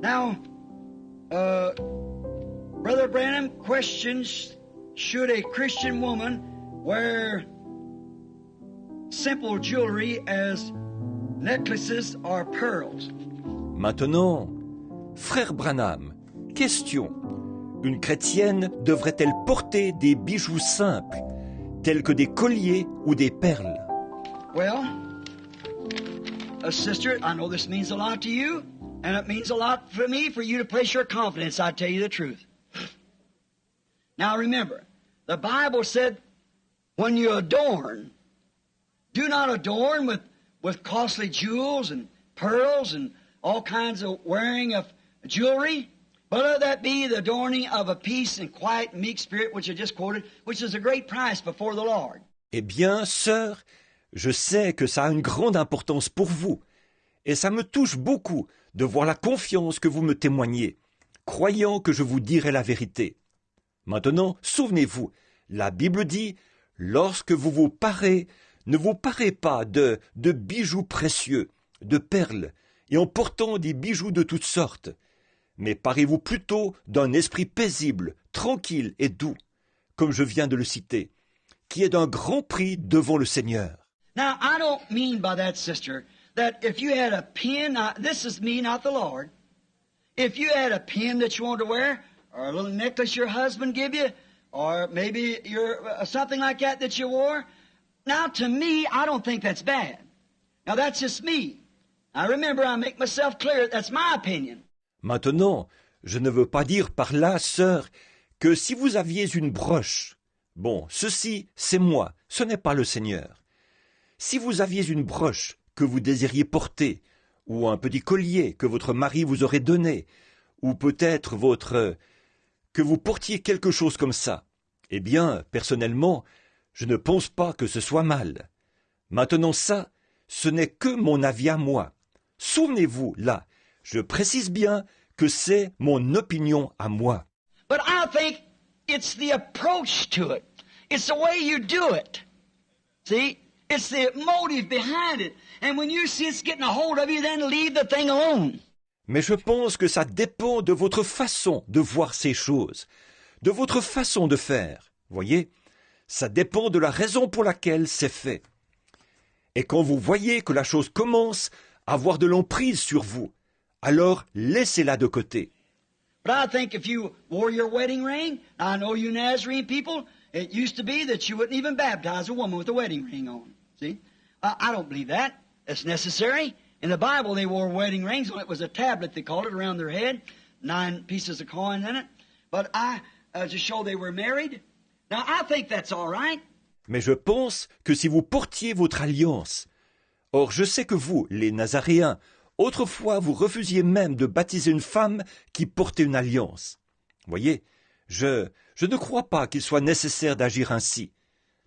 Now, Brother Branham questions, should a Christian woman wear simple jewelry as necklaces or pearls? Maintenant, frère Branham, question. Une chrétienne devrait-elle porter des bijoux simples, tels que des colliers ou des perles? Well, sister, I know this means a lot to you, and it means a lot for me for you to place your confidence, I tell you the truth. Now remember, the Bible said, when you adorn, do not adorn with costly jewels and pearls and all kinds of wearing of jewelry, but let that be the adorning of a peace and quiet and meek spirit, which I just quoted, which is a great price before the Lord. Eh bien, sœur, je sais que ça a une grande importance pour vous, et ça me touche beaucoup de voir la confiance que vous me témoignez, croyant que je vous dirai la vérité. Maintenant, souvenez-vous, la Bible dit, lorsque vous vous parez, ne vous parez pas de bijoux précieux, de perles, et en portant des bijoux de toutes sortes, mais parez-vous plutôt d'un esprit paisible, tranquille et doux, comme je viens de le citer, qui est d'un grand prix devant le Seigneur. Now, I don't mean by that, sister, that if you had a pin, this is me, not the Lord, if you had a pin that you wanted to wear, or a little necklace your husband give you, or maybe something like that you wore, now to me, I don't think that's bad. Now that's just me. I remember I make myself clear, that's my opinion. Maintenant, je ne veux pas dire par là, sœur, que si vous aviez une broche, bon, ceci, c'est moi, ce n'est pas le Seigneur. Si vous aviez une broche que vous désiriez porter, ou un petit collier que votre mari vous aurait donné, ou peut-être que vous portiez quelque chose comme ça, eh bien, personnellement, je ne pense pas que ce soit mal. Maintenant ça, ce n'est que mon avis à moi. Souvenez-vous, là, je précise bien que c'est mon opinion à moi. But I think it's the approach to it. It's the way you do it. See? It's the motive behind it. And when you see it's getting a hold of you, then leave the thing alone. Mais je pense que ça dépend de votre façon de voir ces choses, de votre façon de faire. Voyez? Ça dépend de la raison pour laquelle c'est fait. Et quand vous voyez que la chose commence à avoir de l'emprise sur vous, alors laissez-la de côté. But I think if you wore your wedding ring, I know you Nazarene people, it used to be that you wouldn't even baptize a woman with a wedding ring on. See? I don't believe that. It's necessary. In the Bible, they wore wedding rings. It was a tablet, they called it, around their head, 9 pieces of coin in it. But to show they were married. Now, I think that's all right. Mais je pense que si vous portiez votre alliance, or je sais que vous, les Nazaréens, autrefois vous refusiez même de baptiser une femme qui portait une alliance. Voyez, je ne crois pas qu'il soit nécessaire d'agir ainsi.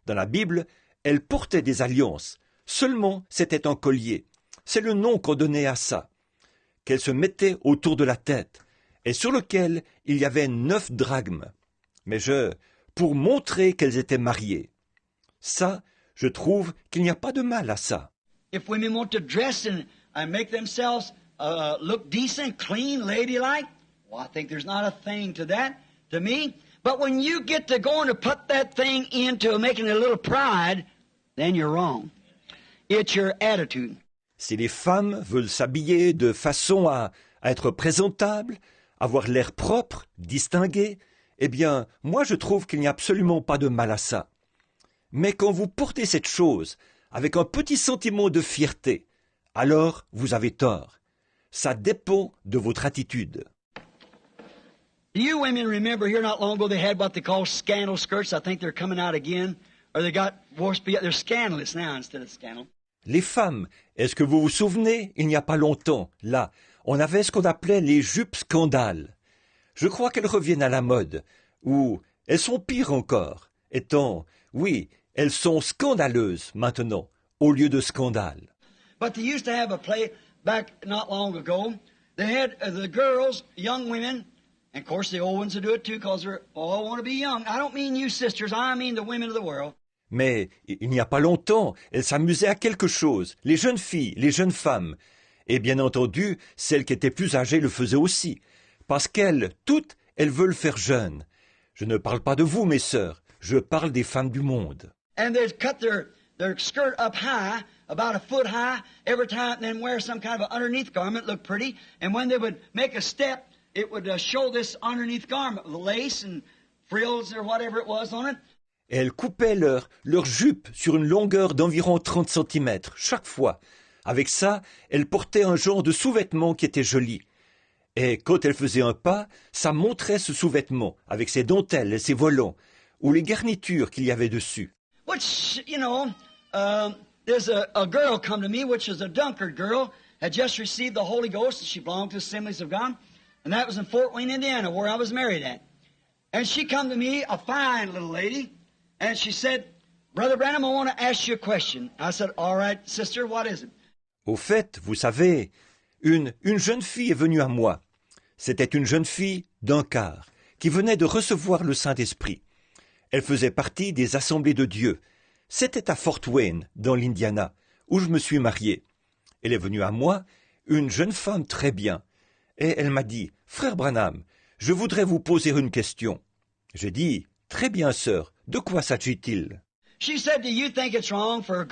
Dans la Bible, elle portait des alliances. Seulement, c'était un collier. C'est le nom qu'on donnait à ça. Qu'elle se mettait autour de la tête, et sur lequel il y avait 9 drachmes. Mais pour montrer qu'elles étaient mariées. Ça, je trouve qu'il n'y a pas de mal à ça. If women want to dress and make themselves look decent, clean, ladylike, well, I think there's not a thing to that, to me. But when you get to going to put that thing into making a little pride, then you're wrong. It's your attitude. Si les femmes veulent s'habiller de façon à être présentables, avoir l'air propre, distingué, eh bien, moi je trouve qu'il n'y a absolument pas de mal à ça. Mais quand vous portez cette chose avec un petit sentiment de fierté, alors vous avez tort. Ça dépend de votre attitude. Do you women remember here not long ago they had what they call scandal skirts? I think they're coming out again. Or they got worse, they're scandalous now instead of scandal. Les femmes, est-ce que vous vous souvenez, il n'y a pas longtemps, là, on avait ce qu'on appelait les jupes scandales. Je crois qu'elles reviennent à la mode, ou elles sont pires encore, étant, oui, elles sont scandaleuses maintenant, au lieu de scandales. But they used to have a play back not long ago. They had the girls, young women, and of course the old ones will do it too because they all want to be young. I don't mean you sisters, I mean the women of the world. Mais il n'y a pas longtemps, elles s'amusaient à quelque chose, les jeunes filles, les jeunes femmes, Et bien entendu, celles qui étaient plus âgées le faisaient aussi, parce qu'elles, toutes, elles veulent faire jeune. Je ne parle pas de vous, mes sœurs, je parle des femmes du monde. And they'd cut their skirt up high, about a foot high, every time, and then wear some kind of an underneath garment, look pretty. And when they would make a step, it would show this underneath garment, the lace and frills or whatever it was on it. Et elles coupaient leur jupe sur une longueur d'environ 30 cm chaque fois. Avec ça, elles portaient un genre de sous-vêtement qui était joli. Et quand elles faisaient un pas, ça montrait ce sous-vêtement, avec ses dentelles et ses volants, ou les garnitures qu'il y avait dessus. Which, there's a girl come to me, which is a Dunkard girl, had just received the Holy Ghost, and she belonged to Assemblies of God, and that was in Fort Wayne, Indiana, where I was married at. And she come to me, a fine little lady, and she said, Brother Branham, I want to ask you a question. I said, all right, sister, what is it? Au fait, vous savez, une jeune fille est venue à moi. C'était une jeune fille d'un quart, qui venait de recevoir le Saint-Esprit. Elle faisait partie des Assemblées de Dieu. C'était à Fort Wayne, dans l'Indiana, où je me suis marié. Elle est venue à moi, une jeune femme très bien. Et elle m'a dit, « Frère Branham, je voudrais vous poser une question. » J'ai dit, « Très bien, sœur, de quoi s'agit-il » She said, do you think it's wrong for a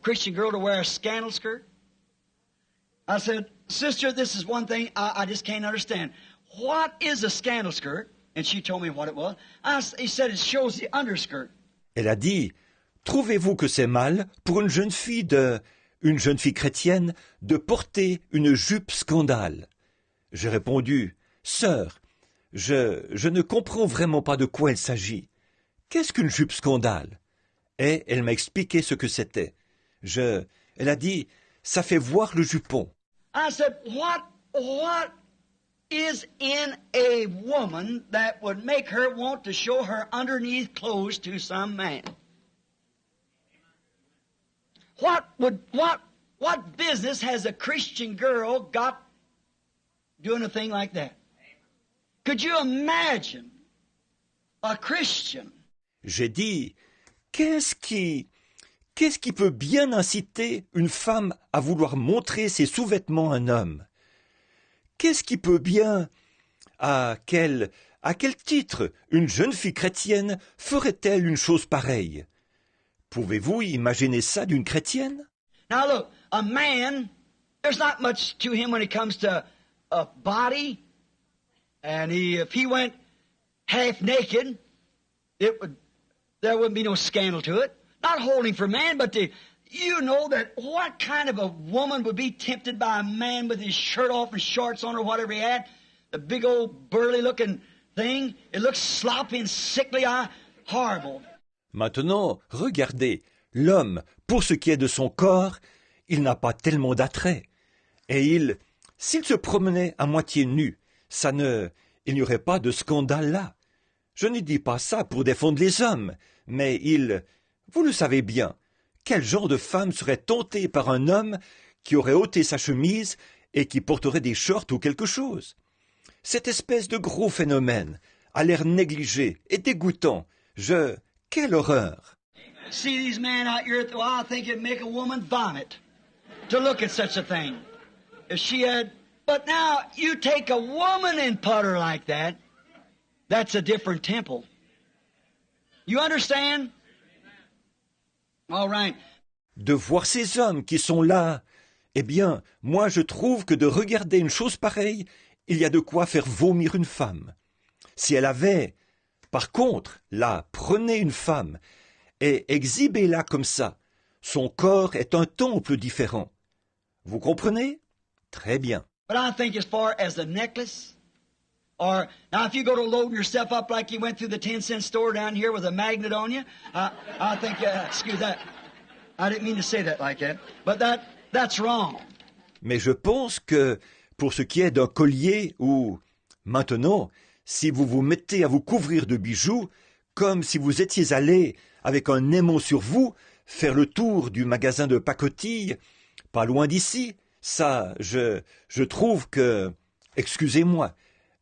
Christian girl to wear a scandal skirt? I said, sister, this is one thing I just can't understand. What is a scandal skirt? And she told me what it was. He said it shows the underskirt. Elle a dit, « Trouvez-vous que c'est mal pour une jeune fille chrétienne de porter une jupe scandale ?» J'ai répondu, « Sœur, je ne comprends vraiment pas de quoi il s'agit. Qu'est-ce qu'une jupe scandale ?» Et elle m'a expliqué ce que c'était. Elle a dit, « Ça fait voir le jupon. » I said, what is in a woman that would make her want to show her underneath clothes to some man? What business has a Christian girl got doing a thing like that? Could you imagine a Christian? J'ai dit, qu'est-ce qui peut bien inciter une femme à vouloir montrer ses sous-vêtements à un homme? Qu'est-ce qui peut bien, à quel titre une jeune fille chrétienne ferait-elle une chose pareille? Pouvez-vous imaginer ça d'une chrétienne? Now look, a man, there's not much to him when it comes to a body, and if he went half naked, there wouldn't be no scandal to it. Not holding for man, but you know that what kind of a woman would be tempted by a man with his shirt off and shorts on or whatever he had? The big old burly looking thing. It looks sloppy and sickly, horrible. Maintenant, regardez, l'homme, pour ce qui est de son corps, il n'a pas tellement d'attrait. Et s'il se promenait à moitié nu, il n'y aurait pas de scandale là. Je ne dis pas ça pour défendre les hommes, mais vous le savez bien, quel genre de femme serait tentée par un homme qui aurait ôté sa chemise et qui porterait des shorts ou quelque chose? Cette espèce de gros phénomène a l'air négligé et dégoûtant. Quelle horreur! See these men out here, I think it'd make a woman vomit to look at such a thing. If she had, but now you take a woman and put her like that, that's a different temple. You understand? All right. De voir ces hommes qui sont là, eh bien, moi je trouve que de regarder une chose pareille, il y a de quoi faire vomir une femme. Si elle avait, par contre, là, prenez une femme et exhibez-la comme ça. Son corps est un temple différent. Vous comprenez? Très bien. But I think as far as the necklace, or now if you go to loading yourself up like you went through the 10-cent store down here with a magnet on you, I think, excuse that, I didn't mean to say that like that, but that's wrong. Mais je pense que pour ce qui est d'un collier ou, maintenant, si vous vous mettez à vous couvrir de bijoux, comme si vous étiez allé, avec un aimant sur vous, faire le tour du magasin de pacotille, pas loin d'ici, ça, je trouve que, excusez-moi,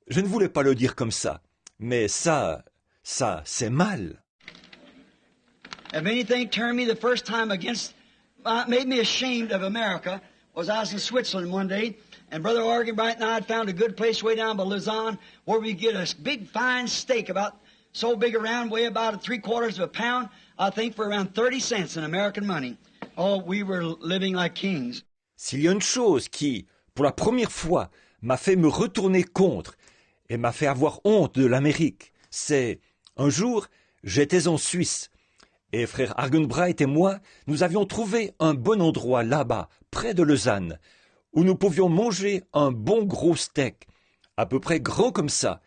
je ne voulais pas le dire comme ça, mais ça, c'est mal. If anything turned me the first time against, made me ashamed of America, was I was in Switzerland one day, and Brother Argenbright and I had found a good place way down by Lausanne where we get a big fine steak about so big around, weigh about 3/4 of a pound, I think for around 30 cents in American money. Oh, we were living like kings. S'il y a une chose qui, pour la première fois, m'a fait me retourner contre et m'a fait avoir honte de l'Amérique, c'est un jour, j'étais en Suisse et frère Argenbright et moi, nous avions trouvé un bon endroit là-bas, près de Lausanne, où nous pouvions manger un bon gros steak, à peu près grand comme ça,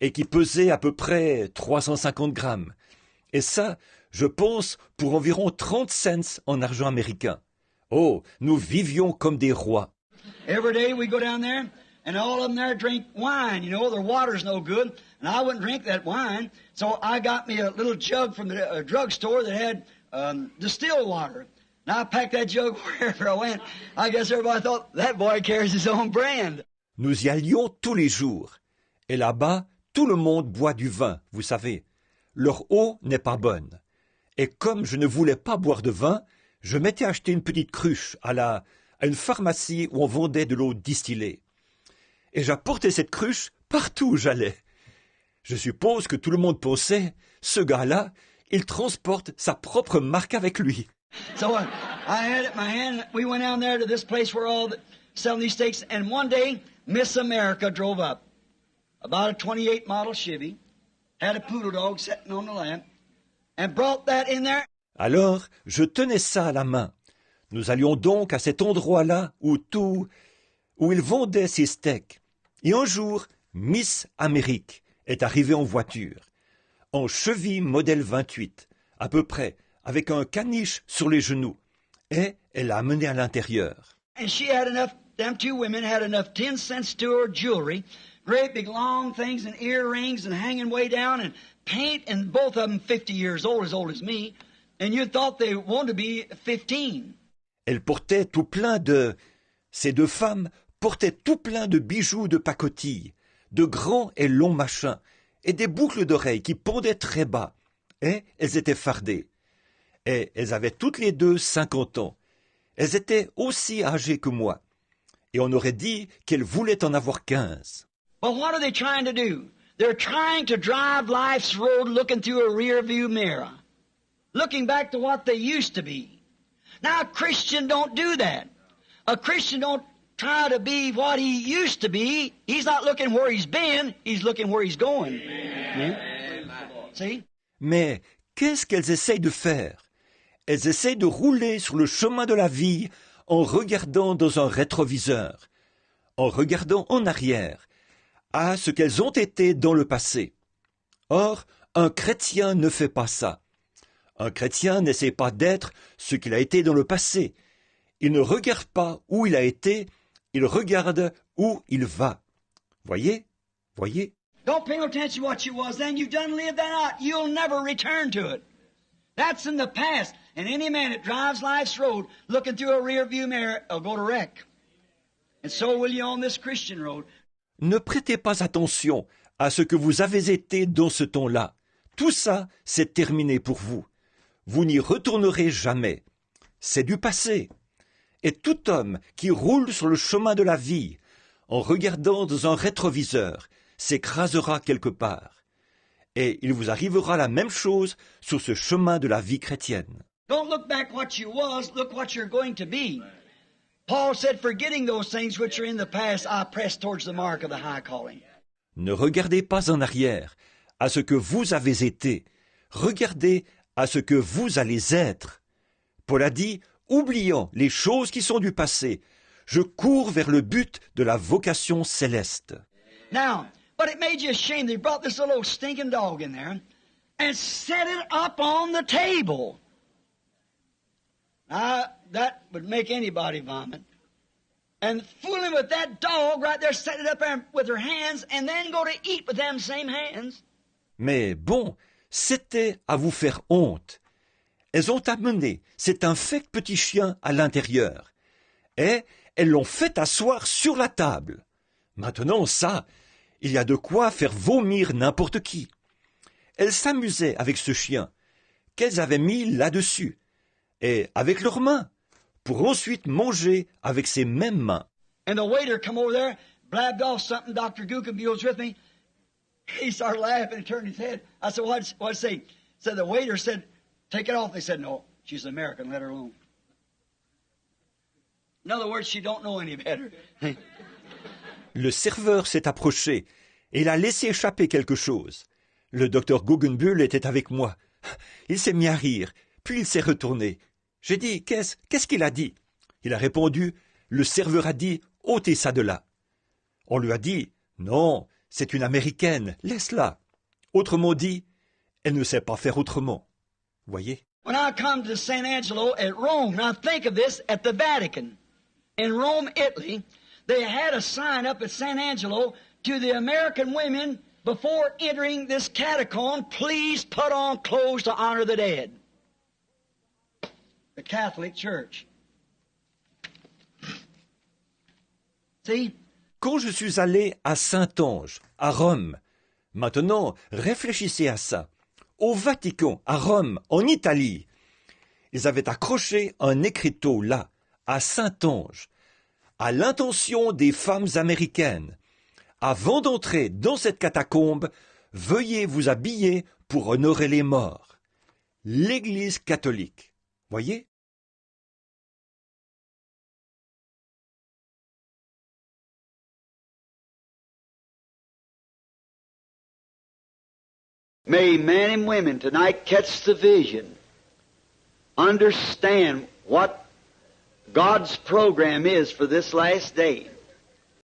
et qui pesait à peu près 350 grammes. Et ça, je pense, pour environ 30 cents en argent américain. Oh, nous vivions comme des rois. Every day we go down there, and all of them there drink wine. You know, their water's no good, and I wouldn't drink that wine. So I got me a little jug from the drugstore that had distilled water. And I packed that jug wherever I went. I guess everybody thought, that boy carries his own brand. Nous y allions tous les jours. Et là-bas, tout le monde boit du vin, vous savez. Leur eau n'est pas bonne. Et comme je ne voulais pas boire de vin, je m'étais acheté une petite cruche à une pharmacie où on vendait de l'eau distillée. Et j'apportais cette cruche partout où j'allais. Je suppose que tout le monde pensait, ce gars-là, il transporte sa propre marque avec lui. So I had it in my hand. We went down there to this place where all selling these steaks. And one day, Miss America drove up. About a 28 model Chevy. Had a poodle dog sitting on the lap. And brought that in there. Alors, je tenais ça à la main. Nous allions donc à cet endroit-là où ils vendaient ces steaks. Et un jour, Miss Amérique est arrivée en voiture, en Chevy modèle 28, à peu près, avec un caniche sur les genoux, et elle l'a amené à l'intérieur. And she had enough, them two women had enough 10 cents to her jewelry, great big long things and earrings and hanging way down and paint, and both of them 50 years old as me, and you thought they wanted to be 15. Elle portait tout plein ces deux femmes portaient tout plein de bijoux de pacotille, de grands et longs machins, et des boucles d'oreilles qui pendaient très bas, et elles étaient fardées. Et elles avaient toutes les deux 50 ans. Elles étaient aussi âgées que moi. Et on aurait dit qu'elles voulaient en avoir 15. Well, what are they trying to do? They're trying to drive life's road looking through a rear view mirror, looking back to what they used to be. Now, a Christian don't do that. A Christian don't try to be what he used to be. He's not looking where he's been, he's looking where he's going. Yeah? See? Mais qu'est-ce qu'elles essayent de faire? Elles essayent de rouler sur le chemin de la vie en regardant dans un rétroviseur, en regardant en arrière, à ce qu'elles ont été dans le passé. Or, un chrétien ne fait pas ça. Un chrétien n'essaie pas d'être ce qu'il a été dans le passé. Il ne regarde pas où il a été, il regarde où il va. Voyez? Voyez? Don't pay no attention to what you was then. You've done lived that out. You'll never return to it. That's in the past. And any man that drives life's road looking through a rear view mirror will go to wreck. And so will you on this Christian road. Ne prêtez pas attention à ce que vous avez été dans ce temps-là. Tout ça, c'est terminé pour vous. Vous n'y retournerez jamais. C'est du passé. Et tout homme qui roule sur le chemin de la vie, en regardant dans un rétroviseur, s'écrasera quelque part. Et il vous arrivera la même chose sur ce chemin de la vie chrétienne. Don't look back what you was, look what you're going to be. Paul said, forgetting those things which are in the past, I press towards the mark of the high calling. Ne regardez pas en arrière, à ce que vous avez été. Regardez à ce que vous allez être. Paul a dit, oubliant les choses qui sont du passé, je cours vers le but de la vocation céleste. Now, but it made you ashamed. They brought this little stinking dog in there and set it up on the table. Now, that would make anybody vomit. And fooling with that dog right there, set it up there with her hands, and then go to eat with them same hands. Mais bon, c'était à vous faire honte. Elles ont amené cet infect petit chien à l'intérieur. Et elles l'ont fait asseoir sur la table. Maintenant, ça, il y a de quoi faire vomir n'importe qui. Elles s'amusaient avec ce chien, qu'elles avaient mis là-dessus, et avec leurs mains, pour ensuite manger avec ses mêmes mains. And the waiter come over there, blabbed off something. Dr. Gookenby was with me. He started laughing and turned his head. I said, what'd he say? So the waiter said, take it off. They said, no, she's American, let her alone. In other words, she don't know any better. Le serveur s'est approché et il a laissé échapper quelque chose. Le docteur Guggenbull était avec moi. Il s'est mis à rire, puis il s'est retourné. J'ai dit, qu'est-ce qu'il a dit? Il a répondu, le serveur a dit, ôtez ça de là. On lui a dit, non, c'est une Américaine, laisse-la. Autrement dit, elle ne sait pas faire autrement. Voyez? When I come to San Angelo at Rome, now think of this at the Vatican. In Rome, Italy, they had a sign up at San Angelo to the American women before entering this catacomb, please put on clothes to honor the dead. The Catholic Church. See? Quand je suis allé à Saint-Ange, à Rome, maintenant, réfléchissez à ça. Au Vatican, à Rome, en Italie, ils avaient accroché un écriteau là, à Saint-Ange, à l'intention des femmes américaines. Avant d'entrer dans cette catacombe, veuillez vous habiller pour honorer les morts. L'Église catholique. Voyez? May men and women tonight catch the vision, understand what God's program is for this last day.